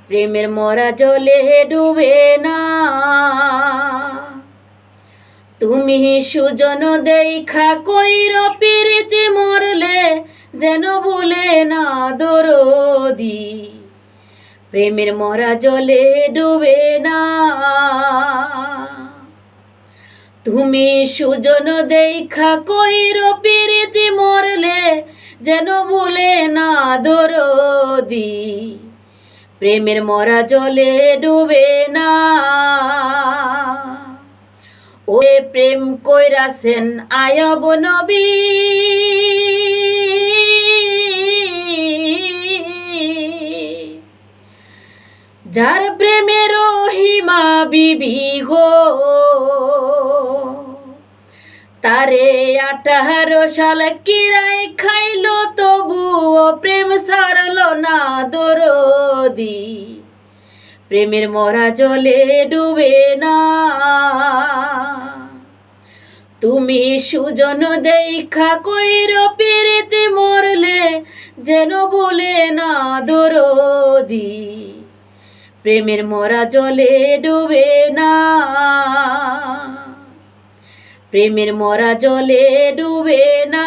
প্রেমের মরা জলে ডুবে না। তুমি সুজন দেখা কইর পিরিতি মরলে যেন ভুলে না দরদি। প্রেমের মরা জলে ডুবে না। তুমি সুজন দেখা কইর পিরিতি মরলে যেন ভুলে না দরদি। প্রেমের মরা জলে ডুবে না। ও প্রেম কইরাছেন আয়ব নবী, যার প্রেমের হিমা বিবি গো। তারে 18 সাল কিরাই খাইলো তবুও প্রেম সারল না দরদি। প্রেমের মরা জলে ডুবে না। তুমি সুজন দেখা কইর পিরিতি মরলে যেন ভুলে না দরদি। প্রেমের মরা জলে ডুবে না। প্রেমের মরা জলে ডুবে না।